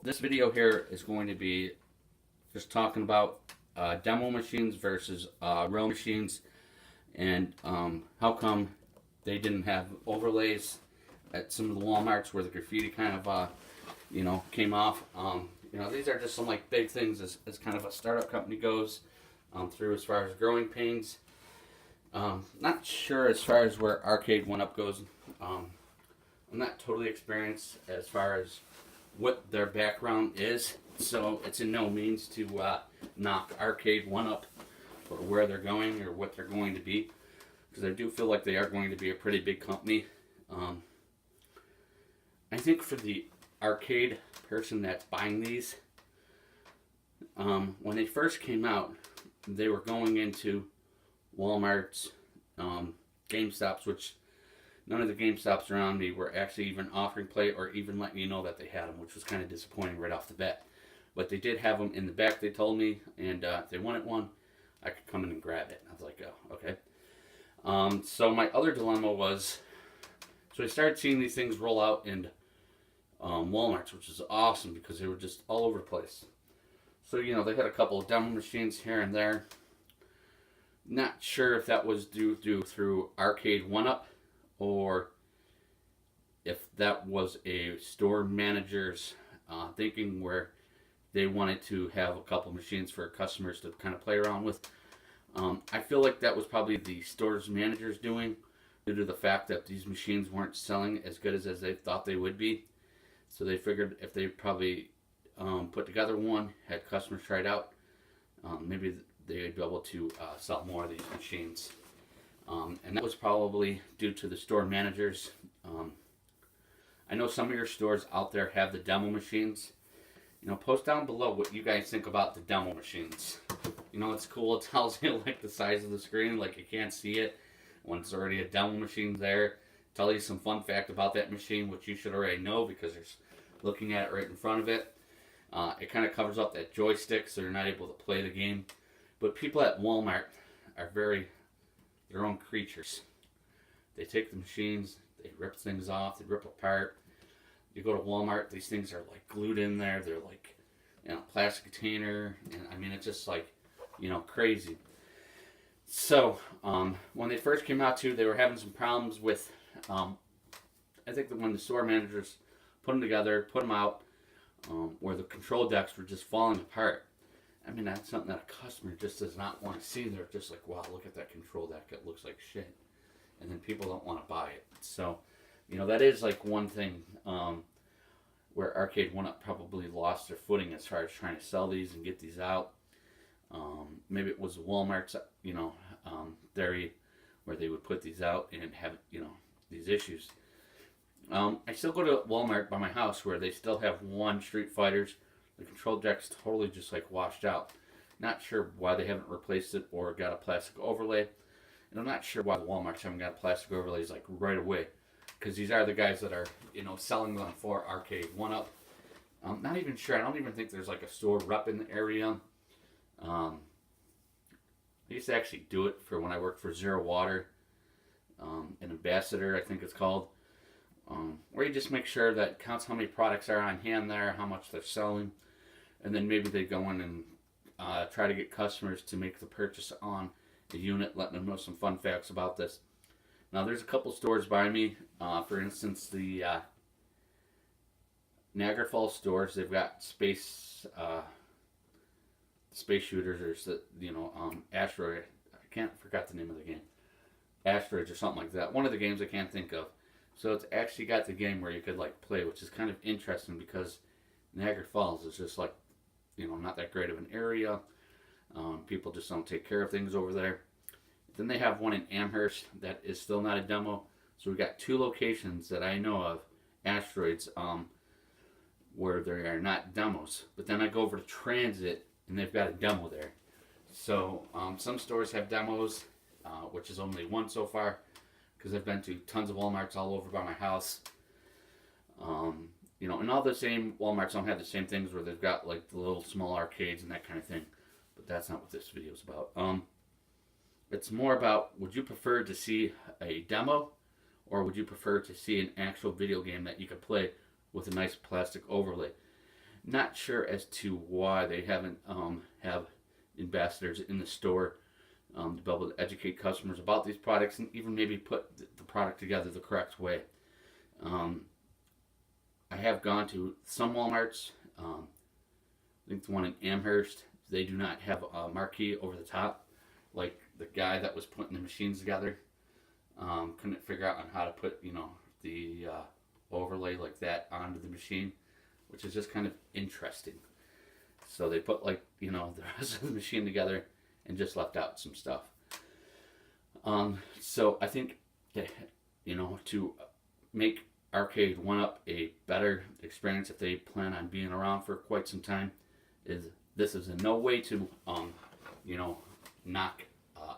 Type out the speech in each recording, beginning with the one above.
this video here is going to be just talking about demo machines versus real machines, and how come they didn't have overlays at some of the Walmarts where the graffiti kind of came off. These are just some like big things as kind of a startup company goes through as far as growing pains. Not sure as far as where Arcade 1Up goes. I'm not totally experienced as far as what their background is, so it's in no means to knock Arcade 1Up or where they're going or what they're going to be, because I do feel like they are going to be a pretty big company. I think for the arcade person that's buying these, when they first came out, they were going into Walmart's, GameStops, which none of the GameStops around me were actually even offering play or even letting you know that they had them, which was kind of disappointing right off the bat. But they did have them in the back, they told me, and if they wanted one, I could come in and grab it. I was like, oh, okay. So my other dilemma was, so I started seeing these things roll out in Walmarts, which is awesome because they were just all over the place. So, they had a couple of demo machines here and there. Not sure if that was due through Arcade 1Up or if that was a store manager's thinking where they wanted to have a couple machines for customers to kind of play around with. I feel like that was probably the store's manager's doing, due to the fact that these machines weren't selling as good as they thought they would be. So they figured if they probably put together one, had customers try it out, maybe they'd be able to sell more of these machines. And that was probably due to the store managers. I know some of your stores out there have the demo machines. Post down below what you guys think about the demo machines. It's cool. It tells you like the size of the screen, like you can't see it when it's already a demo machine there. Tell you some fun fact about that machine, which you should already know because there's looking at it right in front of it. It kind of covers up that joystick so you're not able to play the game. But people at Walmart are their own creatures. They take the machines, they rip things off, they rip apart. You go to Walmart, these things are like glued in there. They're like, plastic container, and it's just like, crazy. So when they first came out too, they were having some problems with. I think that when the store managers put them together, put them out, where the control decks were just falling apart. That's something that a customer just does not want to see. They're just like, wow, look at that control deck. It looks like shit. And then people don't want to buy it. So, that is like one thing where Arcade 1Up probably lost their footing as far as trying to sell these and get these out. Maybe it was Walmart's, theory where they would put these out and have, these issues. I still go to Walmart by my house where they still have one Street Fighters. The control deck's totally just like washed out. Not sure why they haven't replaced it or got a plastic overlay. And I'm not sure why the Walmarts haven't got plastic overlays like right away. Because these are the guys that are, selling them for Arcade 1Up. I'm not even sure. I don't even think there's like a store rep in the area. I used to actually do it for when I worked for Zero Water. An ambassador, I think it's called. Where you just make sure that counts how many products are on hand there, how much they're selling, and then maybe they go in and try to get customers to make the purchase on the unit, letting them know some fun facts about this. Now, there's a couple stores by me. For instance, the Niagara Falls stores. They've got space shooters, or asteroid. Forgot the name of the game. Asteroids or something like that. One of the games I can't think of. So it's actually got the game where you could like play, which is kind of interesting because Niagara Falls is just like, not that great of an area. People just don't take care of things over there. Then they have one in Amherst that is still not a demo. So we've got two locations that I know of, asteroids, where there are not demos. But then I go over to Transit and they've got a demo there. So some stores have demos, which is only one so far. Because I've been to tons of Walmarts all over by my house. And all the same Walmarts don't have the same things where they've got like the little small arcades and that kind of thing. But that's not what this video is about. It's more about, would you prefer to see a demo or would you prefer to see an actual video game that you could play with a nice plastic overlay? not sure as to why they haven't have ambassadors in the store to be able to educate customers about these products and even maybe put the product together the correct way. Um, I have gone to some Walmarts. I think the one in Amherst, they do not have a marquee over the top. Like the guy that was putting the machines together couldn't figure out on how to put, the overlay like that onto the machine, which is just kind of interesting. So they put the rest of the machine together and just left out some stuff. So I think that, to make Arcade One Up a better experience if they plan on being around for quite some time, is this is in no way to knock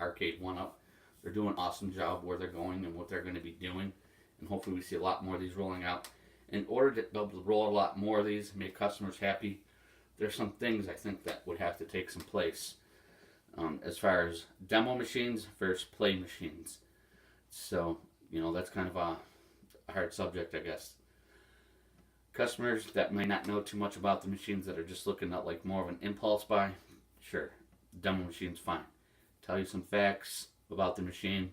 Arcade One Up. They're doing an awesome job where they're going and what they're going to be doing, and hopefully we see a lot more of these rolling out. In order to be able to roll a lot more of these and make customers happy, there's some things I think that would have to take some place as far as demo machines versus play machines. So, that's kind of a hard subject, I guess. Customers that may not know too much about the machines, that are just looking at like more of an impulse buy, sure, demo machine's fine. Tell you some facts about the machine.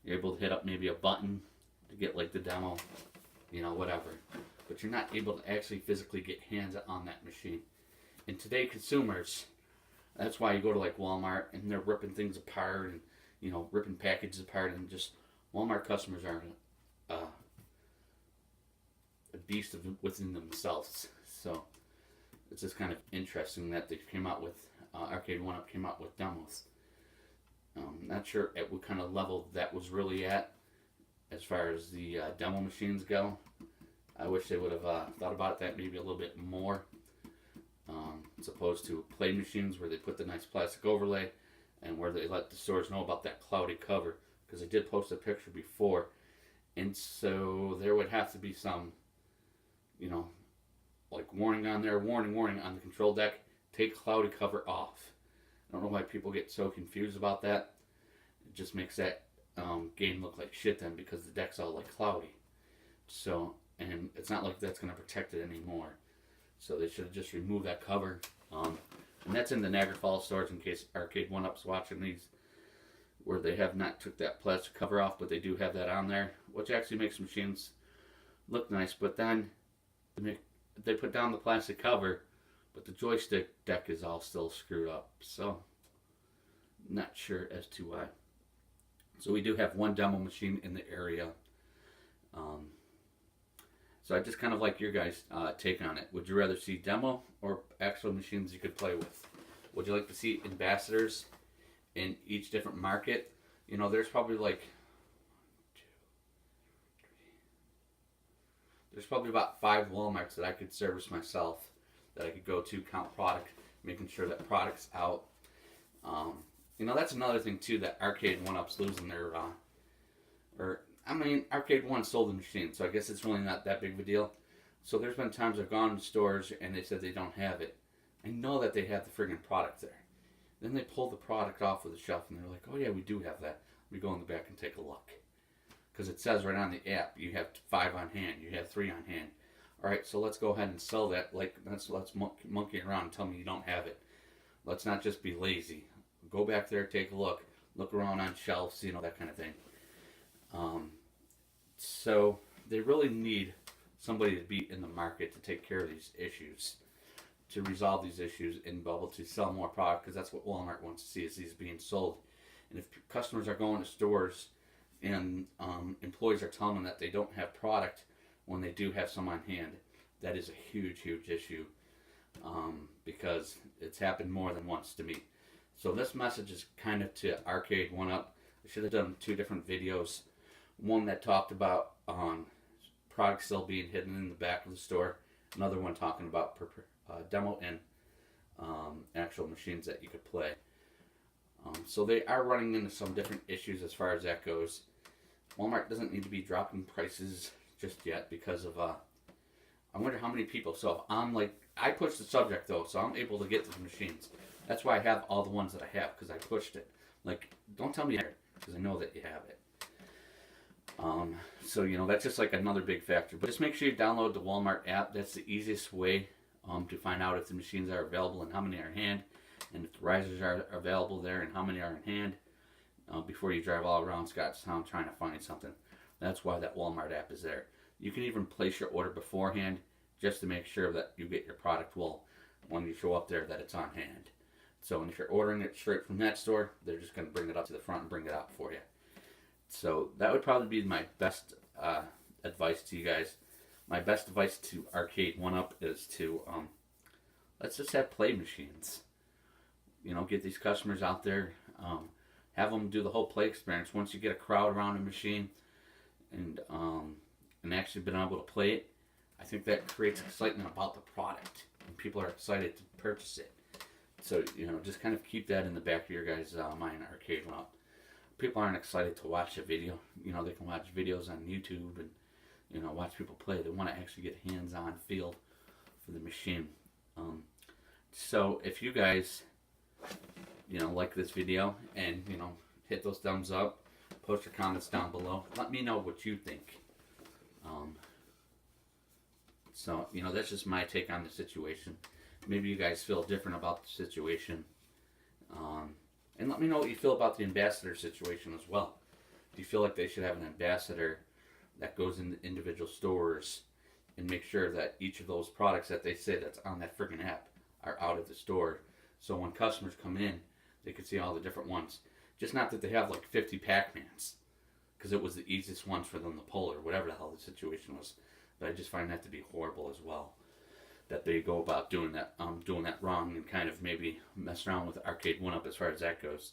You're able to hit up maybe a button to get like the demo, whatever. But you're not able to actually physically get hands on that machine. And today, consumers, that's why you go to like Walmart and they're ripping things apart and ripping packages apart, and just Walmart customers are a beast within themselves. So it's just kind of interesting that they came out with Arcade One Up came out with demos. Not sure at what kind of level that was really at as far as the demo machines go. I wish they would have thought about that maybe a little bit more, as opposed to play machines where they put the nice plastic overlay and where they let the stores know about that cloudy cover, because I did post a picture before, and so there would have to be some like warning on there, warning on the control deck, take cloudy cover off. I don't know why people get so confused about that. It just makes that game look like shit then, because the deck's all like cloudy. So, and it's not like that's going to protect it anymore. So they should have just removed that cover. And that's in the Niagara Falls stores, in case Arcade One Up's watching these, where they have not took that plastic cover off, but they do have that on there, which actually makes machines look nice. But then they put down the plastic cover, but the joystick deck is all still screwed up. So, not sure as to why. So we do have one demo machine in the area. So I just kind of like your guys' take on it. Would you rather see demo or actual machines you could play with? Would you like to see ambassadors in each different market? There's probably there's probably about 5 Walmarts that I could service myself, that I could go to, count product, making sure that product's out. That's another thing too, that Arcade One Up's losing their, Arcade One sold the machine, so I guess it's really not that big of a deal. So there's been times I've gone to stores and they said they don't have it. I know that they have the friggin' product there. Then they pull the product off of the shelf and they're like, oh yeah, we do have that. We go in the back and take a look. Because it says right on the app, you have 5 on hand, you have 3 on hand. Alright, so let's go ahead and sell that. Let's monkey around and tell me you don't have it. Let's not just be lazy. Go back there, take a look around on shelves, that kind of thing. So they really need somebody to be in the market to take care of these issues, to resolve these issues and be able to sell more product, because that's what Walmart wants to see, is these being sold. And if customers are going to stores and employees are telling them that they don't have product when they do have some on hand, that is a huge issue, because it's happened more than once to me. So this message is kind of to Arcade One Up. I should have done 2 different videos. One that talked about products still being hidden in the back of the store. Another one talking about demo and actual machines that you could play. So they are running into some different issues as far as that goes. Walmart doesn't need to be dropping prices just yet, because of I wonder how many people. So if I'm I pushed the subject though, so I'm able to get the machines. That's why I have all the ones that I have, because I pushed it. Don't tell me because I know that you have it. So that's just another big factor. But just make sure you download the Walmart app. That's the easiest way to find out if the machines are available and how many are in hand, and if the risers are available there and how many are in hand, before you drive all around Scotstown trying to find something. That's why that Walmart app is there. You can even place your order beforehand just to make sure that you get your product well when you show up there, that it's on hand. So if you're ordering it straight from that store, they're just going to bring it up to the front and bring it out for you. So that would probably be my best advice to you guys. My best advice to Arcade1Up is to let's just have play machines. You know, get these customers out there, have them do the whole play experience. Once you get a crowd around a machine and actually been able to play it, I think that creates excitement about the product, and people are excited to purchase it. So, you know, just kind of keep that in the back of your guys' mind, Arcade1Up. People aren't excited to watch a video. You know, they can watch videos on YouTube and, you know, watch people play. They want to actually get hands-on feel for the machine. So if you guys, you know, like this video and, you know, hit those thumbs up, post your comments down below. Let me know what you think. So, you know, that's just my take on the situation. Maybe you guys feel different about the situation. And let me know what you feel about the ambassador situation as well. Do you feel like they should have an ambassador that goes into individual stores and make sure that each of those products that they say that's on that freaking app are out of the store, so when customers come in, they can see all the different ones. Just not that they have like 50 Pac-Mans, because it was the easiest ones for them to pull or whatever the hell the situation was. But I just find that to be horrible as well, that they go about doing that wrong and kind of maybe mess around with Arcade1Up as far as that goes.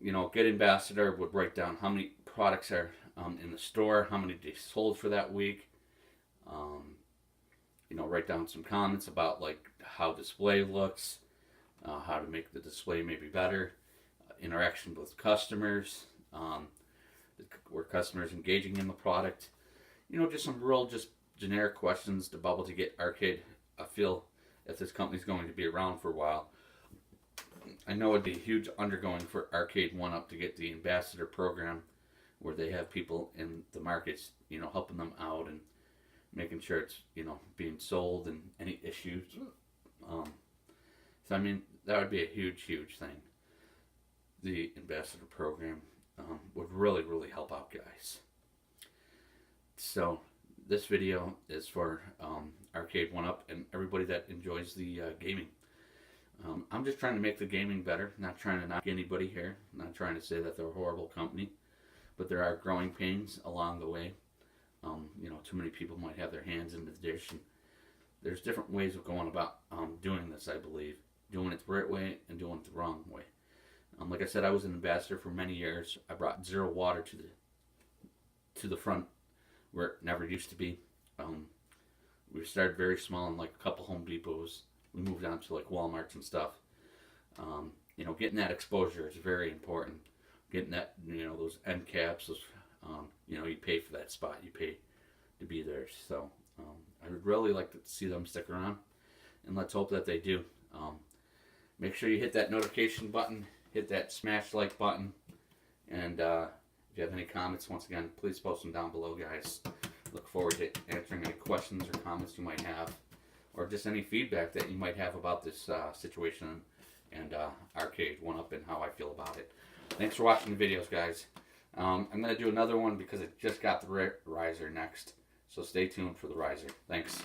You know, Get Ambassador would break down how many products are in the store, how many they sold for that week. You know, write down some comments about like how display looks, how to make the display maybe better, interaction with customers, where customers engaging in the product. You know, just some real just generic questions to bubble to get Arcade a feel if this company's going to be around for a while. I know it'd be a huge undergoing for Arcade1Up to get the ambassador program, where they have people in the markets, you know, helping them out and making sure it's, you know, being sold and any issues. So I mean, that would be a huge thing. The ambassador program would really help out, guys. So this video is for Arcade1Up and everybody that enjoys the gaming. I'm just trying to make the gaming better, not trying to knock anybody here, not trying to say that they're a horrible company, but there are growing pains along the way. You know, too many people might have their hands in the dish, and there's different ways of going about doing this, I believe. Doing it the right way and doing it the wrong way. Like I said, I was an ambassador for many years. I brought zero water to the front where it never used to be. We started very small in like a couple Home Depots. We moved on to like Walmarts and stuff. You know, getting that exposure is very important. Getting that, you know, those end caps, those, you know, you pay for that spot. You pay to be there. So I would really like to see them stick around, and let's hope that they do. Make sure you hit that notification button, hit that smash like button, and if you have any comments, once again, please post them down below, guys. Look forward to answering any questions or comments you might have, or just any feedback that you might have about this situation and Arcade1Up and how I feel about it. Thanks for watching the videos, guys. I'm going to do another one because I just got the riser next, so stay tuned for the riser. Thanks.